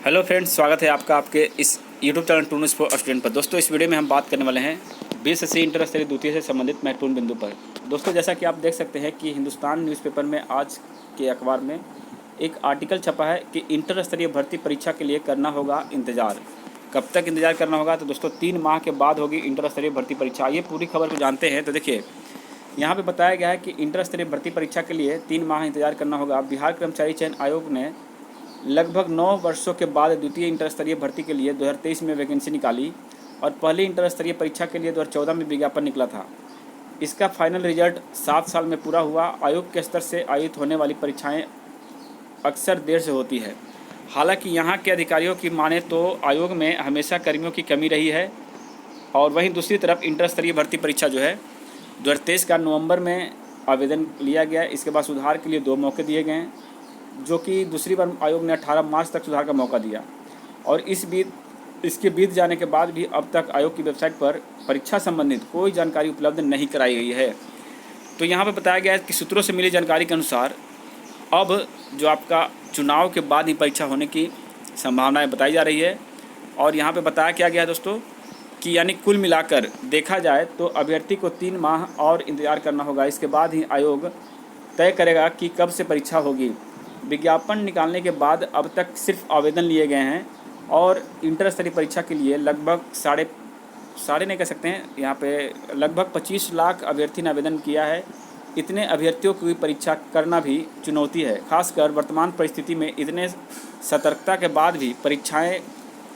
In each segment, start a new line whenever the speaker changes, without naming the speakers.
Hello friends, स्वागत है आपका आपके इस YouTube channel two news for student पर। दोस्तों, इस वीडियो में हम बात करने वाले हैं बीएसएससी इंटर स्तरीय द्वितीय से संबंधित महत्वपूर्ण बिंदु पर। दोस्तों, जैसा कि आप देख सकते हैं कि हिंदुस्तान न्यूज़पेपर में आज के अखबार में एक आर्टिकल छपा है कि इंटर स्तरीय भर्ती परीक्षा के लिए करना होगा इंतज़ार। कब तक इंतज़ार करना होगा? तो दोस्तों 3 माह के बाद होगी इंटर स्तरीय भर्ती परीक्षा। ये पूरी खबर को जानते हैं। तो देखिए, यहाँ पे बताया गया है कि इंटर स्तरीय भर्ती परीक्षा के लिए 3 माह इंतजार करना होगा। बिहार कर्मचारी चयन आयोग ने लगभग 9 वर्षों के बाद द्वितीय इंटर स्तरीय भर्ती के लिए 2023 में वैकेंसी निकाली और पहली इंटर स्तरीय परीक्षा के लिए 2014 में विज्ञापन निकला था। इसका फाइनल रिजल्ट 7 साल में पूरा हुआ। आयोग के स्तर से आयोजित होने वाली परीक्षाएं अक्सर देर से होती है। हालांकि यहाँ के अधिकारियों की माने तो आयोग में हमेशा कर्मियों की कमी रही है। और वहीं दूसरी तरफ इंटर स्तरीय भर्ती परीक्षा जो है 2023 का नवंबर में आवेदन लिया गया। इसके बाद सुधार के लिए 2 मौके दिए गए, जो कि दूसरी बार आयोग ने 18 मार्च तक सुधार का मौका दिया। और इसके बीत जाने के बाद भी अब तक आयोग की वेबसाइट पर परीक्षा संबंधित कोई जानकारी उपलब्ध नहीं कराई गई है। तो यहाँ पर बताया गया है कि सूत्रों से मिली जानकारी के अनुसार अब जो आपका चुनाव के बाद ही परीक्षा होने की संभावनाएं बताई जा रही है। और यहाँ पे बताया क्या गया है दोस्तों कि यानी कुल मिलाकर देखा जाए तो अभ्यर्थी को 3 माह और इंतज़ार करना होगा। इसके बाद ही आयोग तय करेगा कि कब से परीक्षा होगी। विज्ञापन निकालने के बाद अब तक सिर्फ आवेदन लिए गए हैं और इंटर स्तरीय परीक्षा के लिए लगभग साढ़े नहीं कह सकते हैं, यहाँ पे लगभग 25 लाख अभ्यर्थी ने आवेदन किया है। इतने अभ्यर्थियों की परीक्षा करना भी चुनौती है, खासकर वर्तमान परिस्थिति में। इतने सतर्कता के बाद भी परीक्षाएं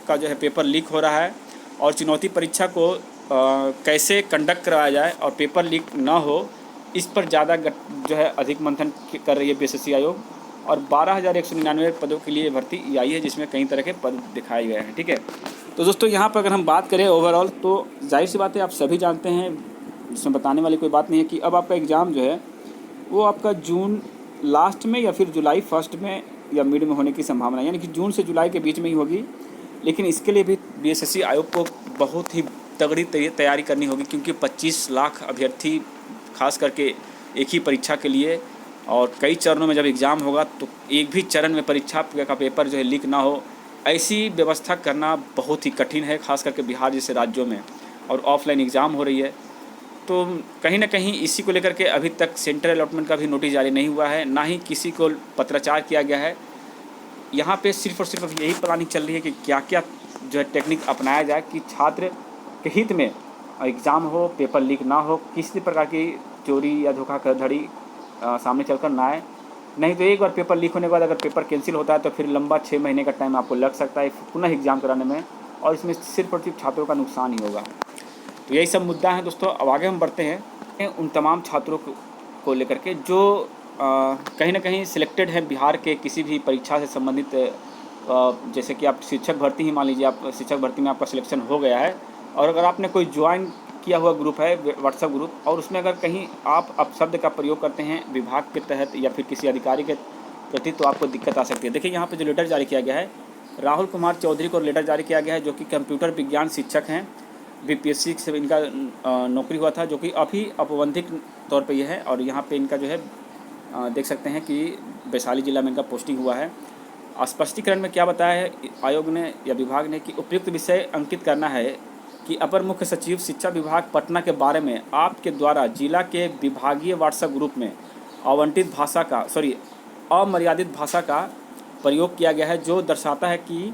का जो है पेपर लीक हो रहा है और चुनौती परीक्षा को कैसे कंडक्ट करवाया जाए और पेपर लीक ना हो, इस पर ज़्यादा जो है अधिक मंथन कर रही है बीएसएससी आयोग। और 12,199 पदों के लिए भर्ती आई है, जिसमें कई तरह के पद दिखाए गए हैं। ठीक है, तो दोस्तों यहाँ पर अगर हम बात करें ओवरऑल, तो जाहिर सी बात है, आप सभी जानते हैं, जिसमें बताने वाली कोई बात नहीं है कि अब आपका एग्ज़ाम जो है वो आपका जून लास्ट में या फिर जुलाई फर्स्ट में या मिड में होने की संभावना है, यानी कि जून से जुलाई के बीच में ही होगी। लेकिन इसके लिए भी बीएसएससी आयोग को बहुत ही तगड़ी तैयारी करनी होगी, क्योंकि 25 लाख अभ्यर्थी खास करके एक ही परीक्षा के लिए, और कई चरणों में जब एग्ज़ाम होगा तो एक भी चरण में परीक्षा का पेपर जो है लीक ना हो, ऐसी व्यवस्था करना बहुत ही कठिन है, खास करके बिहार जैसे राज्यों में। और ऑफलाइन एग्ज़ाम हो रही है, तो कहीं ना कहीं इसी को लेकर के अभी तक सेंट्रल अलॉटमेंट का भी नोटिस जारी नहीं हुआ है, ना ही किसी को पत्राचार किया गया है। यहाँ पे सिर्फ और सिर्फ यही प्लानिंग चल रही है कि क्या क्या जो है टेक्निक अपनाया जाए कि छात्र के हित में एग्ज़ाम हो, पेपर लीक ना हो, किसी प्रकार की चोरी या धोखाधड़ी सामने चलकर ना आए। नहीं तो एक बार पेपर लीक होने के बाद अगर पेपर कैंसिल होता है तो फिर लंबा 6 महीने का टाइम आपको लग सकता है पुनः एग्ज़ाम कराने में, और इसमें सिर्फ और सिर्फ छात्रों का नुकसान ही होगा। तो यही सब मुद्दा है दोस्तों। अब आगे हम बढ़ते हैं उन तमाम छात्रों को लेकर के जो कहीं ना कहीं सिलेक्टेड हैं बिहार के किसी भी परीक्षा से संबंधित। जैसे कि आप शिक्षक भर्ती ही मान लीजिए, आप शिक्षक भर्ती में आपका सिलेक्शन हो गया है, और अगर आपने कोई ज्वाइन किया हुआ ग्रुप है व्हाट्सएप ग्रुप, और उसमें अगर कहीं आप अपशब्द का प्रयोग करते हैं विभाग के तहत या फिर किसी अधिकारी के प्रति, तो आपको दिक्कत आ सकती है। देखिए, यहाँ पे जो लेटर जारी किया गया है, राहुल कुमार चौधरी को लेटर जारी किया गया है, जो कि कंप्यूटर विज्ञान शिक्षक हैं। बीपीएससी से इनका नौकरी हुआ था, जो कि अभी औपबंधिक तौर पे ये है। और यहाँ पे इनका जो है देख सकते हैं कि वैशाली जिला में इनका पोस्टिंग हुआ है। स्पष्टीकरण में क्या बताया है आयोग ने या विभाग ने कि उपयुक्त विषय अंकित करना है कि अपर मुख्य सचिव शिक्षा विभाग पटना के बारे में आपके द्वारा जिला के विभागीय व्हाट्सएप ग्रुप में अमर्यादित भाषा का प्रयोग किया गया है, जो दर्शाता है कि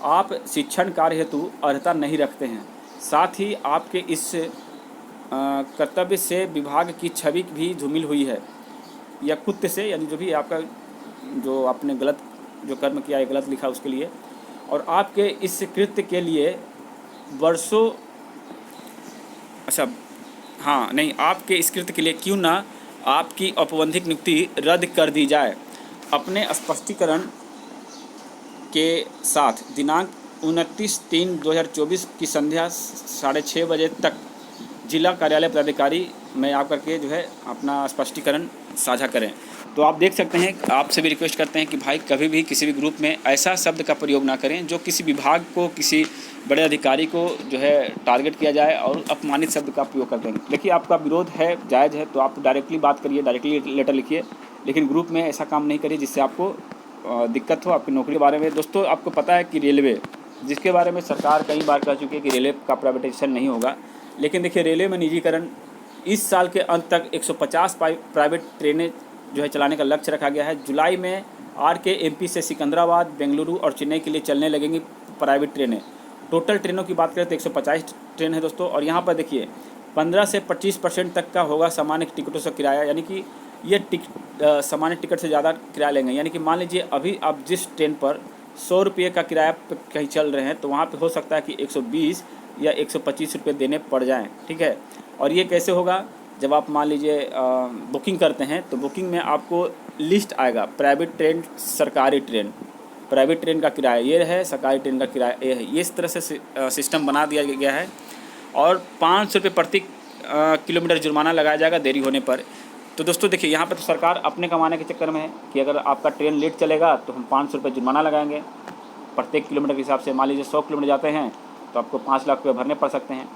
आप शिक्षण कार्य हेतु अर्हता नहीं रखते हैं। साथ ही आपके इस कर्तव्य से विभाग की छवि भी धूमिल हुई है या कुत्ते से, यानी जो भी आपका जो आपने गलत जो कर्म किया है, गलत लिखा उसके लिए, और आपके इस कृत्य के लिए वर्षों आपके इस कृत्य के लिए क्यों ना आपकी औपबंधिक नियुक्ति रद्द कर दी जाए। अपने स्पष्टीकरण के साथ दिनांक 29/3/2024 की संध्या 6:30 बजे तक जिला कार्यालय पदाधिकारी में आकर के जो है अपना स्पष्टीकरण साझा करें। तो आप देख सकते हैं, आपसे भी रिक्वेस्ट करते हैं कि भाई कभी भी किसी भी ग्रुप में ऐसा शब्द का प्रयोग ना करें जो किसी विभाग को, किसी बड़े अधिकारी को जो है टारगेट किया जाए और अपमानित शब्द का प्रयोग कर देंगे। देखिए, आपका विरोध है, जायज़ है, तो आप डायरेक्टली बात करिए, डायरेक्टली लेटर लिखिए, लेकिन ग्रुप में ऐसा काम नहीं करिए जिससे आपको दिक्कत हो आपकी नौकरी के बारे में। दोस्तों आपको पता है कि रेलवे, जिसके बारे में सरकार कई बार कह चुकी है कि रेलवे का प्राइवेटाइजेशन नहीं होगा, लेकिन देखिए रेलवे में निजीकरण इस साल के अंत तक 150 प्राइवेट ट्रेनें जो है चलाने का लक्ष्य रखा गया है। जुलाई में RK-MP से सिकंदराबाद, बेंगलुरु और चेन्नई के लिए चलने लगेंगी प्राइवेट ट्रेनें। टोटल ट्रेनों की बात करें तो 150 ट्रेन है दोस्तों। और यहाँ पर देखिए 15 से 25% तक का होगा सामान्य टिकटों से किराया, यानी कि ये सामान्य टिकट से ज़्यादा किराया लेंगे। यानी कि मान लीजिए अभी आप जिस ट्रेन पर 100 रुपये का किराया पे कहीं चल रहे हैं, तो वहाँ पे हो सकता है कि 120 या 125 रुपये देने पड़ जाएं, ठीक है। और ये कैसे होगा, जब आप मान लीजिए बुकिंग करते हैं तो बुकिंग में आपको लिस्ट आएगा, प्राइवेट ट्रेन, सरकारी ट्रेन, प्राइवेट ट्रेन का किराया ये है, सरकारी ट्रेन का किराया ये है। ये इस तरह से सिस्टम बना दिया गया है। और 500 रुपये प्रति किलोमीटर जुर्माना लगाया जाएगा देरी होने पर। तो दोस्तों देखिए यहाँ पर तो सरकार अपने कमाने के चक्कर में है कि अगर आपका ट्रेन लेट चलेगा तो हम 500 रुपये जुर्माना लगाएंगे प्रत्येक किलोमीटर के हिसाब से। मान लीजिए 100 किलोमीटर जाते हैं तो आपको 5 लाख रुपये भरने पड़ सकते हैं।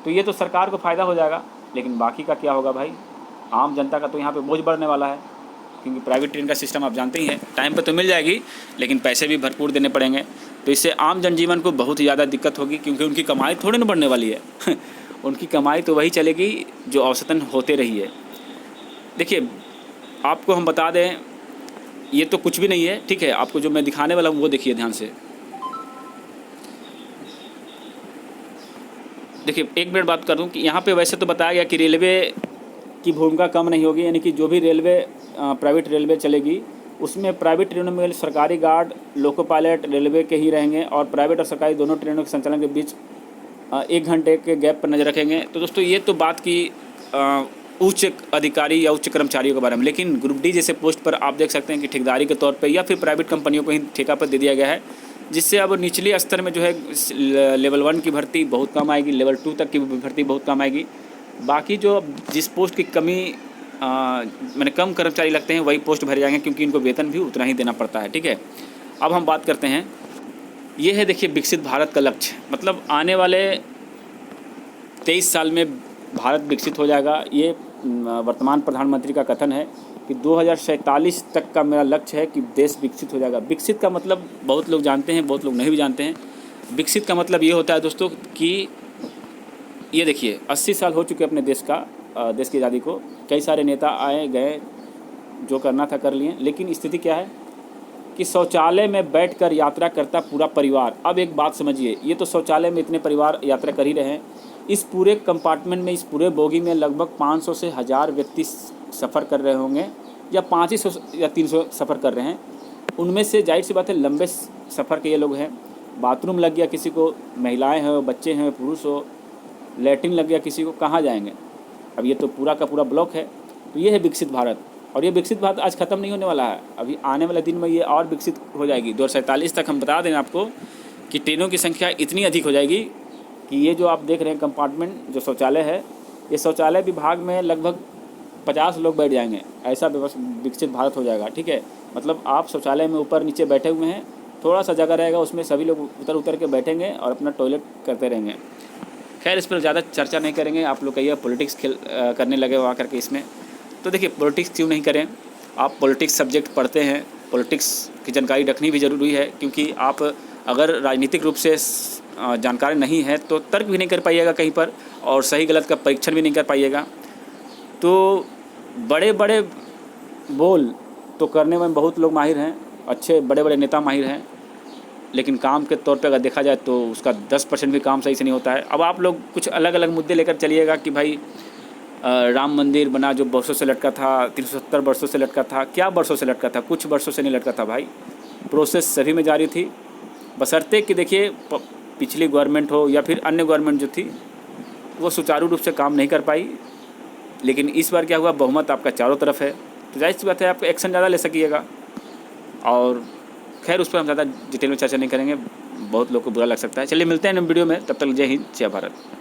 तो ये तो सरकार को फ़ायदा हो जाएगा, लेकिन बाकी का क्या होगा भाई, आम जनता का तो यहाँ पे बोझ बढ़ने वाला है। क्योंकि प्राइवेट ट्रेन का सिस्टम आप जानते ही हैं, टाइम पर तो मिल जाएगी लेकिन पैसे भी भरपूर देने पड़ेंगे। तो इससे आम जनजीवन को बहुत ही ज़्यादा दिक्कत होगी, क्योंकि उनकी कमाई थोड़ी ना बढ़ने वाली है उनकी कमाई तो वही चलेगी जो औसतन होते रही है। देखिए आपको हम बता दें, ये तो कुछ भी नहीं है, ठीक है। आपको जो मैं दिखाने वाला हूँ वो देखिए ध्यान से। देखिए एक मिनट बात कर दूं कि यहाँ पे वैसे तो बताया गया कि रेलवे की भूमिका कम नहीं होगी, यानी कि जो भी रेलवे प्राइवेट रेलवे चलेगी उसमें प्राइवेट ट्रेनों में सरकारी गार्ड, लोको पायलट रेलवे के ही रहेंगे और प्राइवेट और सरकारी दोनों ट्रेनों के संचालन के बीच 1 घंटे के गैप पर नज़र रखेंगे। तो दोस्तों ये तो बात की उच्च अधिकारी या उच्च कर्मचारियों के बारे में, लेकिन ग्रुप डी जैसे पोस्ट पर आप देख सकते हैं कि ठेकेदारी के तौर पर या फिर प्राइवेट कंपनियों को ही ठेका पर दे दिया गया है, जिससे अब निचले स्तर में जो है लेवल 1 की भर्ती बहुत कम आएगी, लेवल 2 तक की भर्ती बहुत कम आएगी। बाकी जो जिस पोस्ट की कमी मैंने कम कर्मचारी लगते हैं वही पोस्ट भरे जाएंगे, क्योंकि इनको वेतन भी उतना ही देना पड़ता है, ठीक है। अब हम बात करते हैं, ये है देखिए विकसित भारत का लक्ष्य, मतलब आने वाले 23 साल में भारत विकसित हो जाएगा। ये वर्तमान प्रधानमंत्री का कथन है कि 2047 तक का मेरा लक्ष्य है कि देश विकसित हो जाएगा। विकसित का मतलब बहुत लोग जानते हैं, बहुत लोग नहीं भी जानते हैं। विकसित का मतलब ये होता है दोस्तों कि ये देखिए 80 साल हो चुके अपने देश की आज़ादी को, कई सारे नेता आए गए, जो करना था कर लिए, लेकिन स्थिति क्या है कि शौचालय में बैठकर यात्रा करता पूरा परिवार। अब एक बात समझिए, ये तो शौचालय में इतने परिवार यात्रा कर ही रहे हैं, इस पूरे कंपार्टमेंट में, इस पूरे बोगी में लगभग 500 से 1000 व्यक्ति सफ़र कर रहे होंगे, या 500 या 300 सफ़र कर रहे हैं। उनमें से जाहिर सी बात है लंबे सफ़र के ये लोग हैं। बाथरूम लग गया किसी को, महिलाएं हैं, बच्चे हैं, पुरुष हो, लैट्रिन लग गया किसी को, कहाँ जाएंगे। अब ये तो पूरा का पूरा ब्लॉक है। तो ये है विकसित भारत, और ये विकसित भारत आज ख़त्म नहीं होने वाला है, अभी आने वाले दिन में ये और विकसित हो जाएगी। 2047 तक हम बता दें आपको कि ट्रेनों की संख्या इतनी अधिक हो जाएगी कि ये जो आप देख रहे हैं कंपार्टमेंट जो शौचालय है, ये शौचालय विभाग में लगभग 50 लोग बैठ जाएंगे, ऐसा विकसित भारत हो जाएगा, ठीक है। मतलब आप शौचालय में ऊपर नीचे बैठे हुए हैं, थोड़ा सा जगह रहेगा, उसमें सभी लोग उतर के बैठेंगे और अपना टॉयलेट करते रहेंगे। खैर इस पर ज़्यादा चर्चा नहीं करेंगे, आप लोग कहिए पॉलिटिक्स करने लगे वहाँ करके इसमें। तो देखिए पॉलिटिक्स क्यों नहीं करें, आप पॉलिटिक्स सब्जेक्ट पढ़ते हैं, पॉलिटिक्स की जानकारी रखनी भी ज़रूरी है, क्योंकि आप अगर राजनीतिक रूप से जानकारी नहीं है तो तर्क भी नहीं कर पाइएगा कहीं पर, और सही गलत का परीक्षण भी नहीं कर पाइएगा। तो बड़े बड़े बोल तो करने में बहुत लोग माहिर हैं, अच्छे बड़े बड़े नेता माहिर हैं, लेकिन काम के तौर पे अगर देखा जाए तो उसका 10% भी काम सही से नहीं होता है। अब आप लोग कुछ अलग अलग मुद्दे लेकर चलिएगा कि भाई राम मंदिर बना जो वर्षों से लटका था, 370 वर्षों से लटका था, क्या वर्षों से लटका था, कुछ वर्षों से नहीं लटका था भाई, प्रोसेस सभी में जारी थी, बशर्ते कि देखिए पिछली गवर्नमेंट हो या फिर अन्य गवर्नमेंट जो थी वो सुचारू रूप से काम नहीं कर पाई। लेकिन इस बार क्या हुआ, बहुमत आपका चारों तरफ है, तो जाहिर सी बात है आप एक्शन ज़्यादा ले सकिएगा। और खैर उस पर हम ज़्यादा डिटेल में चर्चा नहीं करेंगे, बहुत लोग को बुरा लग सकता है। चलिए मिलते हैं वीडियो में, तब तक जय हिंद जय भारत।